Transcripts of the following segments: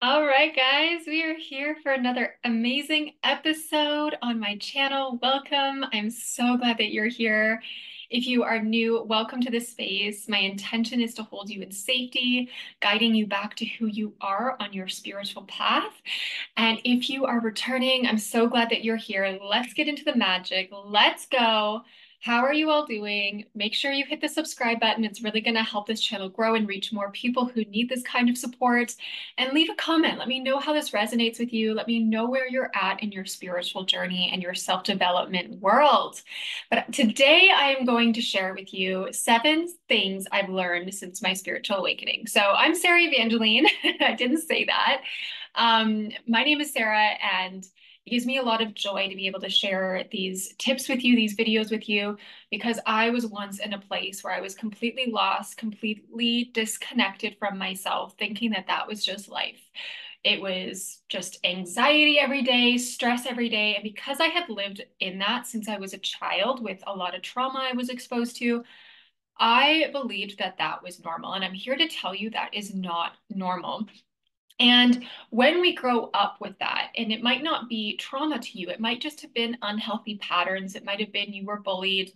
All right, guys, we are here for another amazing episode on my channel. Welcome. I'm so glad that you're here. If you are new, welcome to this space. My intention is to hold you in safety, guiding you back to who you are on your spiritual path. And if you are returning, I'm so glad that you're here. Let's get into the magic. Let's go. How are you all doing? Make sure you hit the subscribe button. It's really going to help this channel grow and reach more people who need this kind of support. And leave a comment. Let me know how this resonates with you. Let me know where you're at in your spiritual journey and your self-development world. But today I am going to share with you 7 things I've learned since my spiritual awakening. So I'm Sarah Evangeline. I didn't say that. My name is Sarah, and it gives me a lot of joy to be able to share these tips with you, these videos with you, because I was once in a place where I was completely lost, completely disconnected from myself, thinking that that was just life. It was just anxiety every day, stress every day. And because I had lived in that since I was a child with a lot of trauma I was exposed to, I believed that that was normal. And I'm here to tell you that is not normal. And when we grow up with that, and it might not be trauma to you, it might just have been unhealthy patterns. It might have been you were bullied,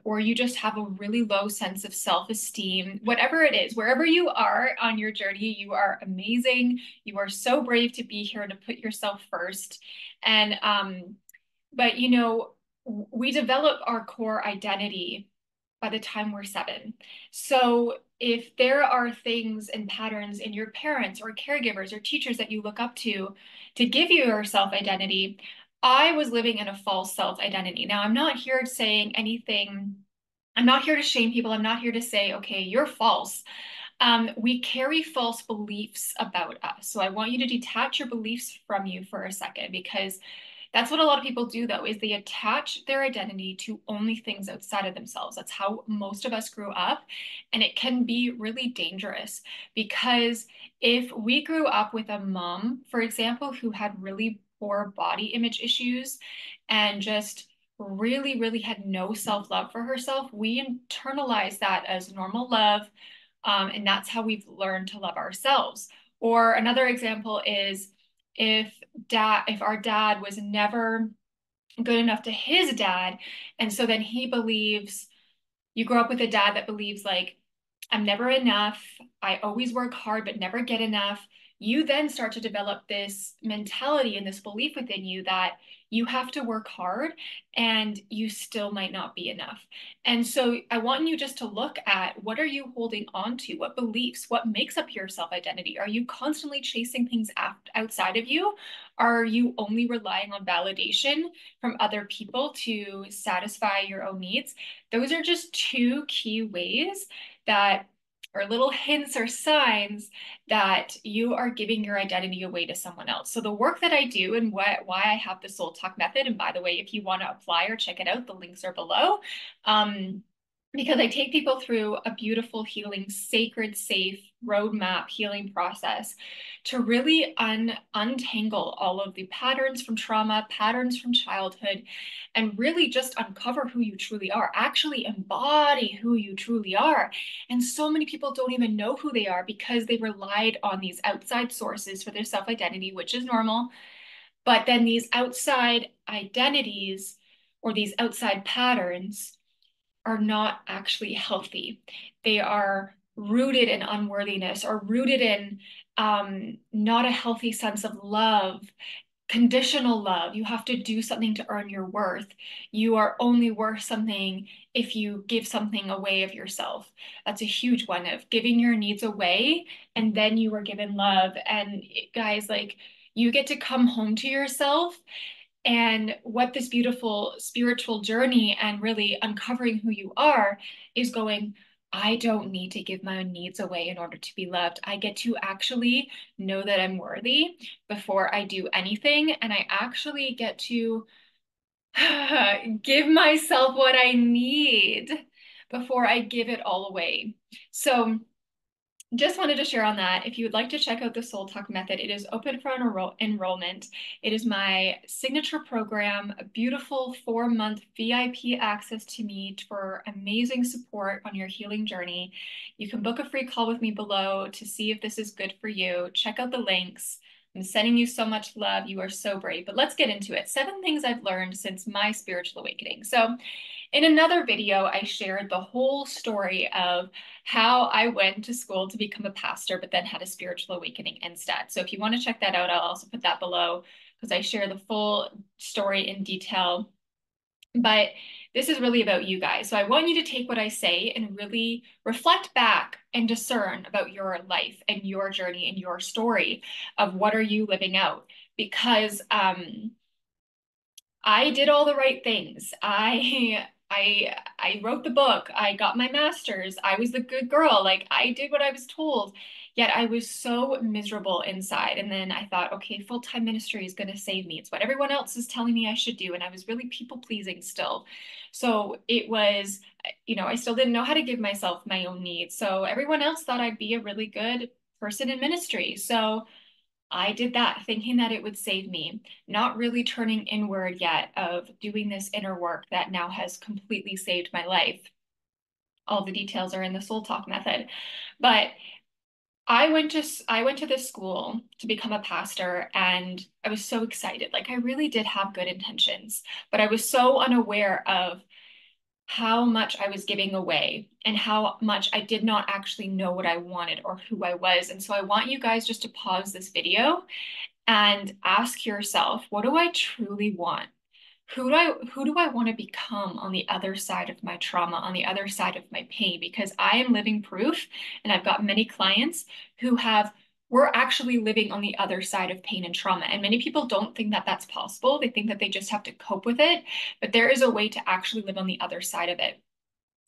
or you just have a really low sense of self-esteem. Whatever it is, wherever you are on your journey, you are amazing. You are so brave to be here, to put yourself first. And but we develop our core identity by the time we're 7. So if there are things and patterns in your parents or caregivers or teachers that you look up to give you your self-identity, I was living in a false self-identity. Now, I'm not here saying anything. I'm not here to shame people. I'm not here to say, okay, you're false. We carry false beliefs about us. So I want you to detach your beliefs from you for a second, because that's what a lot of people do, though, is they attach their identity to only things outside of themselves. That's how most of us grew up. And it can be really dangerous, because if we grew up with a mom, for example, who had really poor body image issues and just really, really had no self-love for herself, we internalize that as normal love. And that's how we've learned to love ourselves. Or another example is if our dad was never good enough to his dad, and so then he believes, you grow up with a dad that believes, like, I'm never enough, I always work hard but never get enough. You then start to develop this mentality and this belief within you that you have to work hard and you still might not be enough. And so I want you just to look at, what are you holding on to? What beliefs, what makes up your self-identity? Are you constantly chasing things outside of you? Are you only relying on validation from other people to satisfy your own needs? Those are just 2 key ways that, or little hints or signs, that you are giving your identity away to someone else. So the work that I do, and why I have the Soul Talk method, and by the way, if you want to apply or check it out, the links are below. Because I take people through a beautiful, healing, sacred, safe roadmap healing process to really untangle all of the patterns from trauma, patterns from childhood, and really just uncover who you truly are, actually embody who you truly are. And so many people don't even know who they are because they relied on these outside sources for their self-identity, which is normal. But then these outside identities or these outside patterns are not actually healthy. They are rooted in unworthiness, or rooted in not a healthy sense of love, conditional love. You have to do something to earn your worth. You are only worth something if you give something away of yourself. That's a huge one, of giving your needs away, and then you are given love. And guys, like, you get to come home to yourself. And what this beautiful spiritual journey and really uncovering who you are is going, I don't need to give my own needs away in order to be loved. I get to actually know that I'm worthy before I do anything. And I actually get to give myself what I need before I give it all away. So just wanted to share on that. If you would like to check out the Soul Talk method, it is open for enrollment. It is my signature program, a beautiful 4-month VIP access to me for amazing support on your healing journey. You can book a free call with me below to see if this is good for you. Check out the links. I'm sending you so much love. You are so brave. But let's get into it. 7 things I've learned since my spiritual awakening. So, in another video, I shared the whole story of how I went to school to become a pastor, but then had a spiritual awakening instead. So if you want to check that out, I'll also put that below because I share the full story in detail. But this is really about you guys. So I want you to take what I say and really reflect back and discern about your life and your journey and your story of what are you living out. Because I did all the right things. I wrote the book. I got my master's. I was the good girl. Like I did what I was told. Yet I was so miserable inside. And then I thought, okay, full-time ministry is going to save me. It's what everyone else is telling me I should do. And I was really people-pleasing still. So it was, I still didn't know how to give myself my own needs. So everyone else thought I'd be a really good person in ministry. So I did that thinking that it would save me, not really turning inward yet of doing this inner work that now has completely saved my life. All the details are in the Soul Talk method. But I went to this school to become a pastor and I was so excited. Like I really did have good intentions, but I was so unaware of how much I was giving away and how much I did not actually know what I wanted or who I was. And so I want you guys just to pause this video and ask yourself, what do I truly want? Who do I want to become on the other side of my trauma, on the other side of my pain? Because I am living proof, and I've got many clients who we're actually living on the other side of pain and trauma. And many people don't think that that's possible. They think that they just have to cope with it, but there is a way to actually live on the other side of it.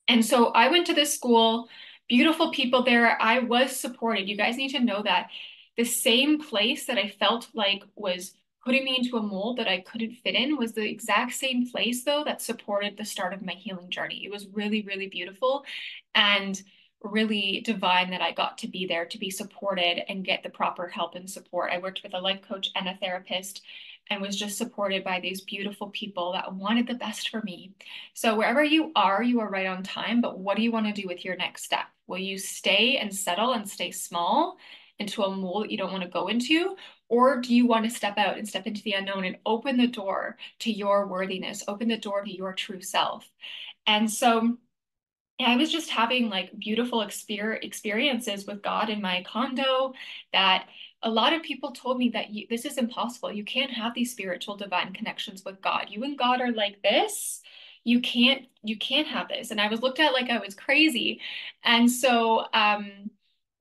And so I went to this school, beautiful people there. I was supported. You guys need to know that the same place that I felt like was putting me into a mold that I couldn't fit in was the exact same place, though, that supported the start of my healing journey. It was really, really beautiful and really divine that I got to be there to be supported and get the proper help and support. I worked with a life coach and a therapist and was just supported by these beautiful people that wanted the best for me. So wherever you are right on time, but what do you want to do with your next step? Will you stay and settle and stay small into a mold that you don't want to go into? Or do you want to step out and step into the unknown and open the door to your worthiness, open the door to your true self? And so I was just having like beautiful experiences with God in my condo that a lot of people told me that this is impossible. You can't have these spiritual divine connections with God. You and God are like this. You can't have this. And I was looked at like I was crazy. And so,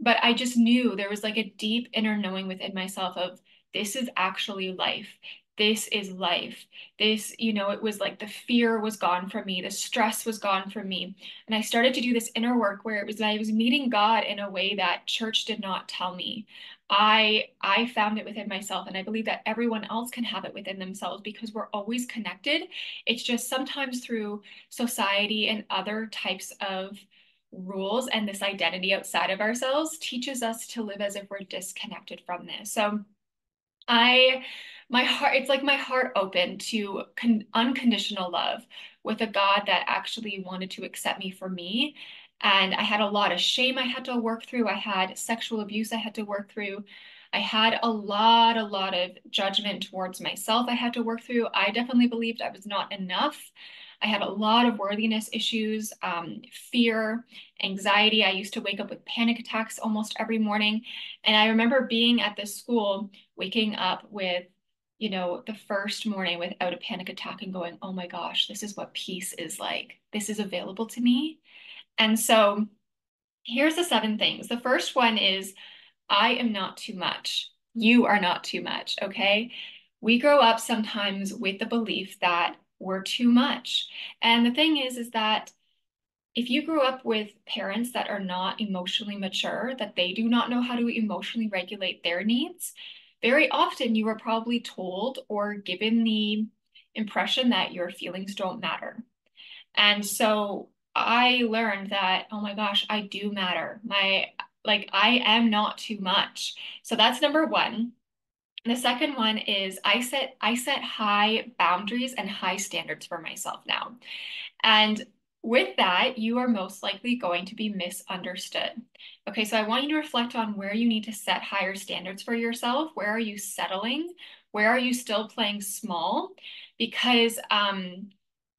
but I just knew there was like a deep inner knowing within myself of this is actually life. This is life. It was like the fear was gone from me. The stress was gone from me. And I started to do this inner work where it was I was meeting God in a way that church did not tell me. I found it within myself, and I believe that everyone else can have it within themselves because we're always connected. It's just sometimes through society and other types of rules and this identity outside of ourselves teaches us to live as if we're disconnected from this. So it's like my heart opened to unconditional love with a God that actually wanted to accept me for me. And I had a lot of shame I had to work through. I had sexual abuse I had to work through. I had a lot of judgment towards myself I had to work through. I definitely believed I was not enough. I had a lot of worthiness issues, fear, anxiety. I used to wake up with panic attacks almost every morning. And I remember being at this school, waking up with, the first morning without a panic attack and going, oh my gosh, this is what peace is like. This is available to me. And so here's the 7 things. The first one is I am not too much. You are not too much, okay? We grow up sometimes with the belief that we're too much. And the thing is that if you grew up with parents that are not emotionally mature, that they do not know how to emotionally regulate their needs, very often you are probably told or given the impression that your feelings don't matter. And so I learned that, oh my gosh, I do matter. Like I am not too much. So that's number one. The second one is I set high boundaries and high standards for myself now. And with that, you are most likely going to be misunderstood. Okay, so I want you to reflect on where you need to set higher standards for yourself. Where are you settling? Where are you still playing small? Because, I'm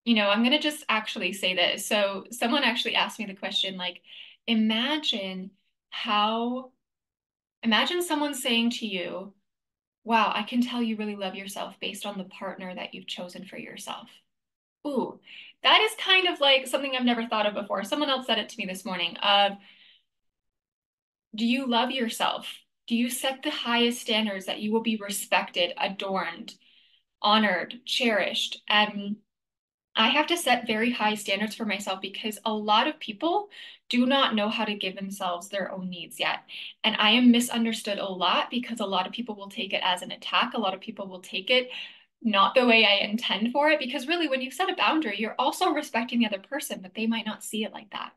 going to just actually say this. So someone actually asked me the question, like, imagine how, imagine someone saying to you, wow, I can tell you really love yourself based on the partner that you've chosen for yourself. Ooh, that is kind of like something I've never thought of before. Someone else said it to me this morning. Do you love yourself? Do you set the highest standards that you will be respected, adorned, honored, cherished? And I have to set very high standards for myself because a lot of people do not know how to give themselves their own needs yet. And I am misunderstood a lot because a lot of people will take it as an attack. A lot of people will take it not the way I intend for it. Because really, when you set a boundary, you're also respecting the other person, but they might not see it like that.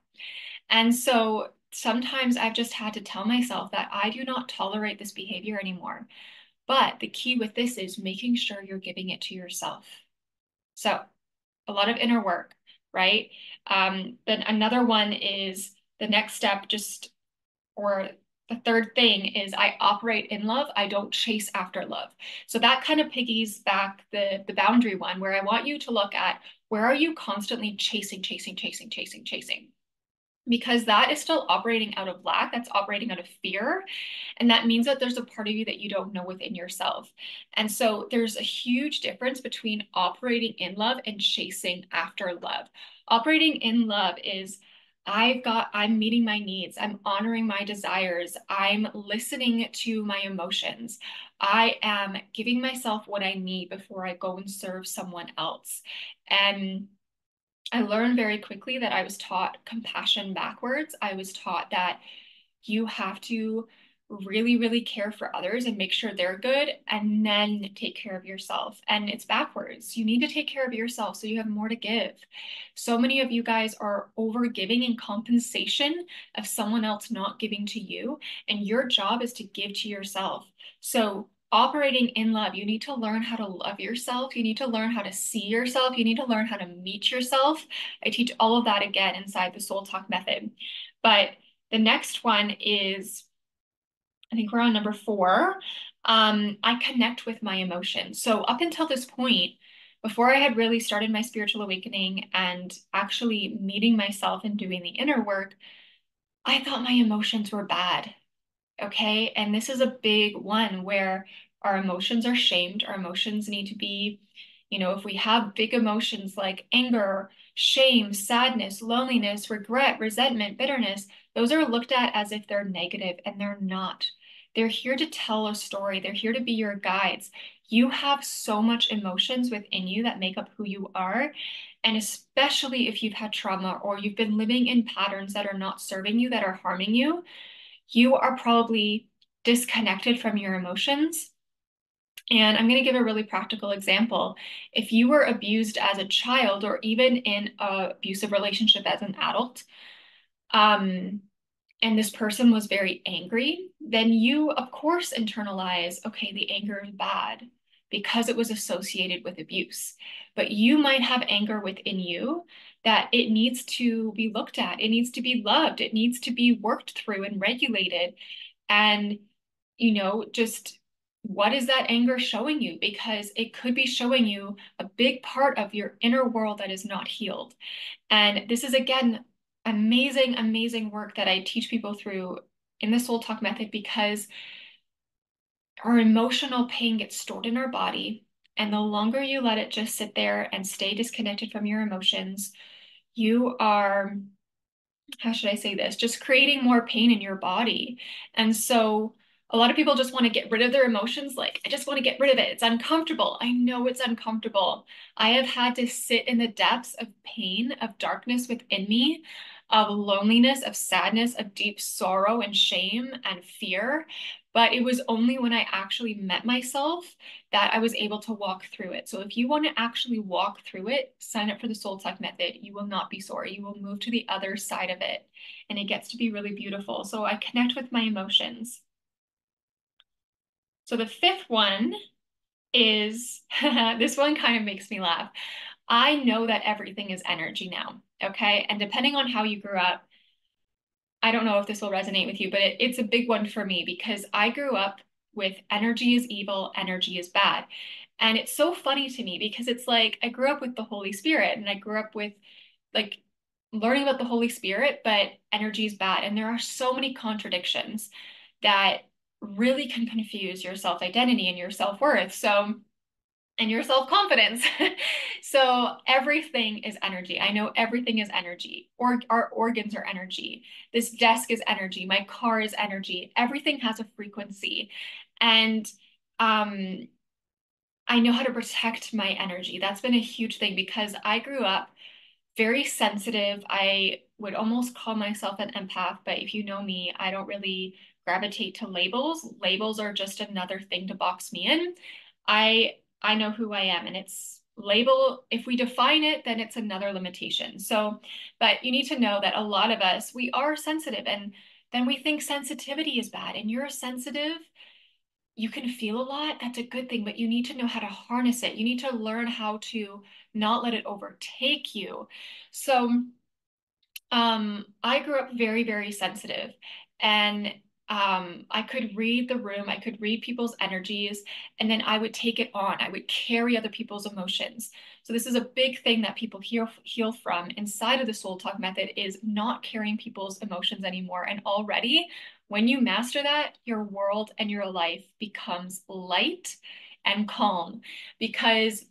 And so sometimes I've just had to tell myself that I do not tolerate this behavior anymore. But the key with this is making sure you're giving it to yourself. So a lot of inner work, right? Then another one is the next step, or the third thing is I operate in love. I don't chase after love. So that kind of piggies back the boundary one where I want you to look at where are you constantly chasing, chasing, chasing, chasing, chasing? Because that is still operating out of lack. That's operating out of fear. And that means that there's a part of you that you don't know within yourself. And so there's a huge difference between operating in love and chasing after love. Operating in love is I'm meeting my needs. I'm honoring my desires. I'm listening to my emotions. I am giving myself what I need before I go and serve someone else. And I learned very quickly that I was taught compassion backwards. I was taught that you have to really, really care for others and make sure they're good and then take care of yourself. And it's backwards. You need to take care of yourself so you have more to give. So many of you guys are over giving in compensation of someone else not giving to you. And your job is to give to yourself. So operating in love, you need to learn how to love yourself. You need to learn how to see yourself. You need to learn how to meet yourself. I teach all of that again inside the Soul Talk method. But the next one is, I think we're on number 4. I connect with my emotions. So up until this point, before I had really started my spiritual awakening and actually meeting myself and doing the inner work, I thought my emotions were bad. Okay. And this is a big one where our emotions are shamed. Our emotions need to be, if we have big emotions like anger, shame, sadness, loneliness, regret, resentment, bitterness, those are looked at as if they're negative, and they're not. They're here to tell a story. They're here to be your guides. You have so much emotions within you that make up who you are. And especially if you've had trauma or you've been living in patterns that are not serving you, that are harming you, you are probably disconnected from your emotions. And I'm going to give a really practical example. If you were abused as a child or even in an abusive relationship as an adult, and this person was very angry, then you, of course, internalize, okay, the anger is bad because it was associated with abuse. But you might have anger within you that it needs to be looked at. It needs to be loved. It needs to be worked through and regulated. And, just what is that anger showing you? Because it could be showing you a big part of your inner world that is not healed. And this is, again, amazing, amazing work that I teach people through in the Soul Talk method, because our emotional pain gets stored in our body. And the longer you let it just sit there and stay disconnected from your emotions, you are, how should I say this, just creating more pain in your body. And so a lot of people just want to get rid of their emotions. Like, I just want to get rid of it. It's uncomfortable. I know it's uncomfortable. I have had to sit in the depths of pain, of darkness within me, of loneliness, of sadness, of deep sorrow and shame and fear. But it was only when I actually met myself that I was able to walk through it. So if you want to actually walk through it, sign up for the Soul Talk method. You will not be sorry. You will move to the other side of it, and it gets to be really beautiful. So I connect with my emotions. So the fifth one is this one kind of makes me laugh. I know that everything is energy now. Okay. And depending on how you grew up, I don't know if this will resonate with you, but it's a big one for me because I grew up with energy is evil, energy is bad. And it's so funny to me because it's like I grew up with the Holy Spirit and I grew up with like learning about the Holy Spirit, but energy is bad. And there are so many contradictions that really can confuse your self-identity and your self-worth. So and your self-confidence. So everything is energy. I know everything is energy. Or our organs are energy. This desk is energy. My car is energy. Everything has a frequency. And um, I know how to protect my energy. That's been a huge thing because I grew up very sensitive. I would almost call myself an empath, but if you know me, I don't really gravitate to labels. Labels are just another thing to box me in. I know who I am, and it's label. If we define it, then it's another limitation. So, but you need to know that a lot of us, we are sensitive, and then we think sensitivity is bad, and you're sensitive, you can feel a lot, that's a good thing, but you need to know how to harness it. You need to learn how to not let it overtake you. So I grew up very, very sensitive, and I could read the room, I could read people's energies, and then I would take it on. I would carry other people's emotions. So this is a big thing that people heal from inside of the Soul Talk method is not carrying people's emotions anymore. And already, when you master that, your world and your life becomes light and calm because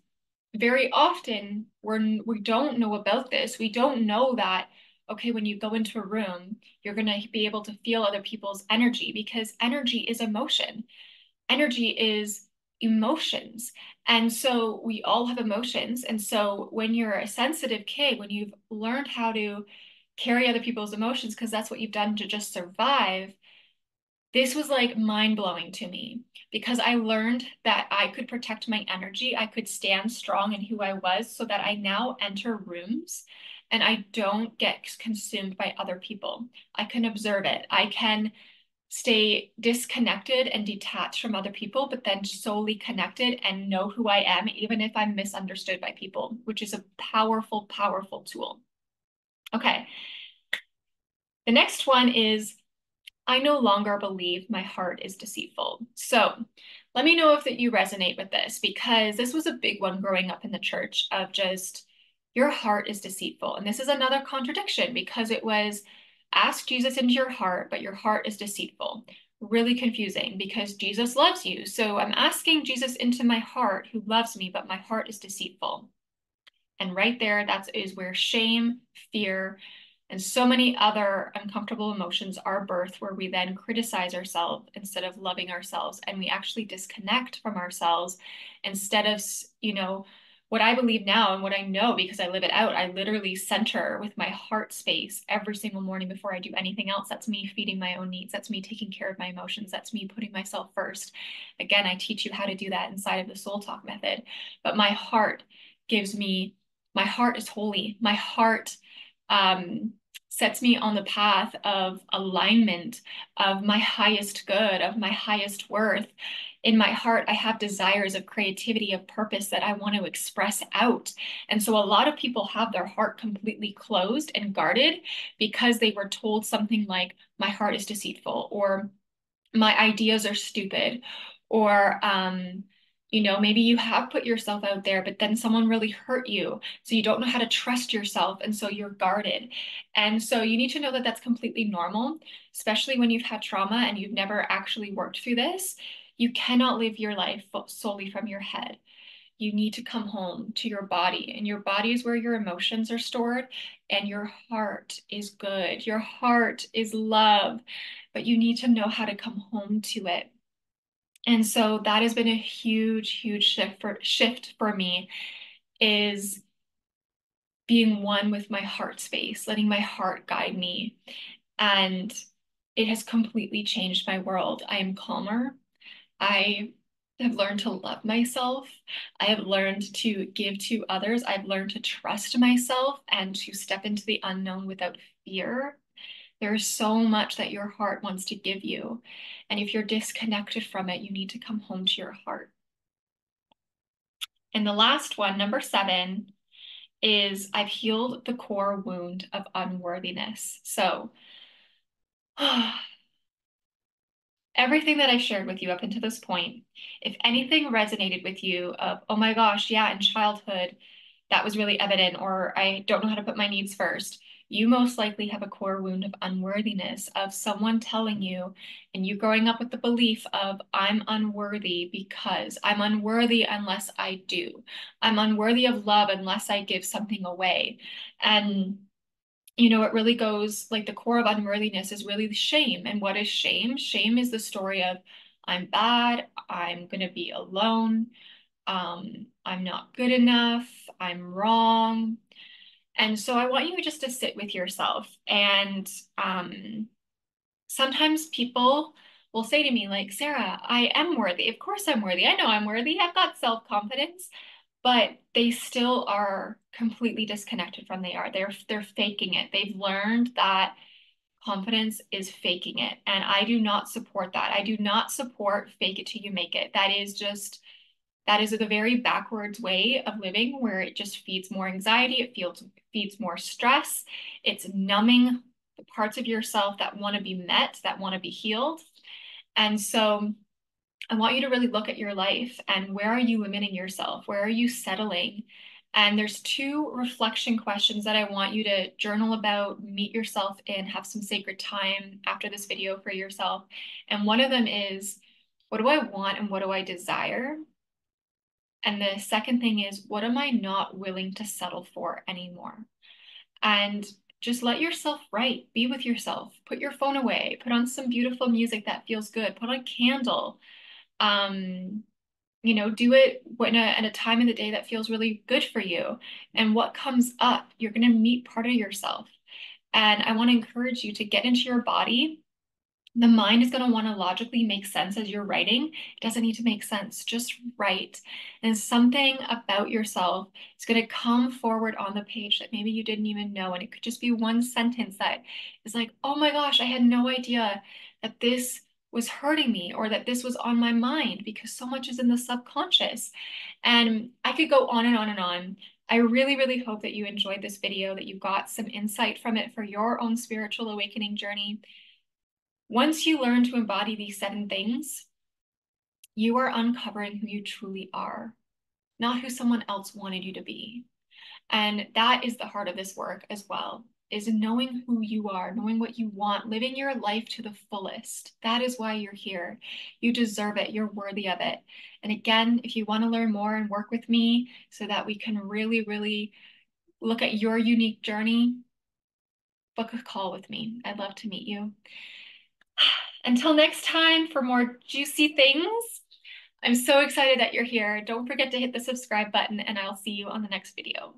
very often we don't know about this. We don't know that, okay, when you go into a room, you're going to be able to feel other people's energy because energy is emotion. Energy is emotions. And so we all have emotions. And so when you're a sensitive kid, when you've learned how to carry other people's emotions, because that's what you've done to just survive, this was like mind blowing to me because I learned that I could protect my energy. I could stand strong in who I was so that I now enter rooms and I don't get consumed by other people. I can observe it. I can stay disconnected and detached from other people, but then solely connected and know who I am, even if I'm misunderstood by people, which is a powerful, powerful tool. Okay. The next one is I no longer believe my heart is deceitful. So let me know if that you resonate with this because this was a big one growing up in the church of just your heart is deceitful. And this is another contradiction because it was ask Jesus into your heart, but your heart is deceitful. Really confusing because Jesus loves you. So I'm asking Jesus into my heart who loves me, but my heart is deceitful. And right there, that is where shame, fear, and so many other uncomfortable emotions are birthed, where we then criticize ourselves instead of loving ourselves. And we actually disconnect from ourselves instead of, what I believe now and what I know because I live it out. I literally center with my heart space every single morning before I do anything else. That's me feeding my own needs. That's me taking care of my emotions. That's me putting myself first. Again, I teach you how to do that inside of the Soul Talk method. But my heart is holy. My heart sets me on the path of alignment, of my highest good, of my highest worth. In my heart, I have desires of creativity, of purpose that I want to express out. And so a lot of people have their heart completely closed and guarded because they were told something like, my heart is deceitful, or my ideas are stupid, or maybe you have put yourself out there, but then someone really hurt you. So you don't know how to trust yourself. And so you're guarded. And so you need to know that that's completely normal, especially when you've had trauma and you've never actually worked through this. You cannot live your life solely from your head. You need to come home to your body, and your body is where your emotions are stored, and your heart is good. Your heart is love, but you need to know how to come home to it. And so that has been a huge, huge shift for me is being one with my heart space, letting my heart guide me. And it has completely changed my world. I am calmer. I have learned to love myself. I have learned to give to others. I've learned to trust myself and to step into the unknown without fear. There's so much that your heart wants to give you. And if you're disconnected from it, you need to come home to your heart. And the last one, number 7, is I've healed the core wound of unworthiness. So, everything that I've shared with you up until this point, if anything resonated with you of, oh my gosh, yeah, in childhood, that was really evident, or I don't know how to put my needs first, you most likely have a core wound of unworthiness, of someone telling you, and you growing up with the belief of, I'm unworthy because I'm unworthy unless I do. I'm unworthy of love unless I give something away. And it really goes like the core of unworthiness is really shame. And what is shame? Shame is the story of I'm bad, I'm going to be alone, I'm not good enough, I'm wrong. And so I want you just to sit with yourself. And sometimes people will say to me, like, Sarah, I am worthy. Of course I'm worthy. I know I'm worthy. I've got self-confidence, but they still are completely disconnected from they are. They're faking it. They've learned that confidence is faking it. And I do not support that. I do not support fake it till you make it. That is a very backwards way of living where it just feeds more anxiety, feeds more stress. It's numbing the parts of yourself that want to be met, that want to be healed. And so I want you to really look at your life and where are you limiting yourself? Where are you settling? And there's 2 reflection questions that I want you to journal about, meet yourself in, have some sacred time after this video for yourself. And one of them is, what do I want and what do I desire? And the second thing is, what am I not willing to settle for anymore? And just let yourself write, be with yourself, put your phone away, put on some beautiful music that feels good, put on a candle. Um, do it when at a time in the day that feels really good for you. And what comes up, you're going to meet part of yourself. And I want to encourage you to get into your body. The mind is going to want to logically make sense as you're writing. It doesn't need to make sense. Just write. And something about yourself is going to come forward on the page that maybe you didn't even know. And it could just be one sentence that is like, oh my gosh, I had no idea that this was hurting me or that this was on my mind, because so much is in the subconscious. And I could go on and on and on. I really, really hope that you enjoyed this video, that you got some insight from it for your own spiritual awakening journey. Once you learn to embody these 7 things, you are uncovering who you truly are, not who someone else wanted you to be. And that is the heart of this work as well, is knowing who you are, knowing what you want, living your life to the fullest. That is why you're here. You deserve it. You're worthy of it. And again, if you want to learn more and work with me so that we can really, really look at your unique journey, book a call with me. I'd love to meet you. Until next time for more juicy things, I'm so excited that you're here. Don't forget to hit the subscribe button and I'll see you on the next video.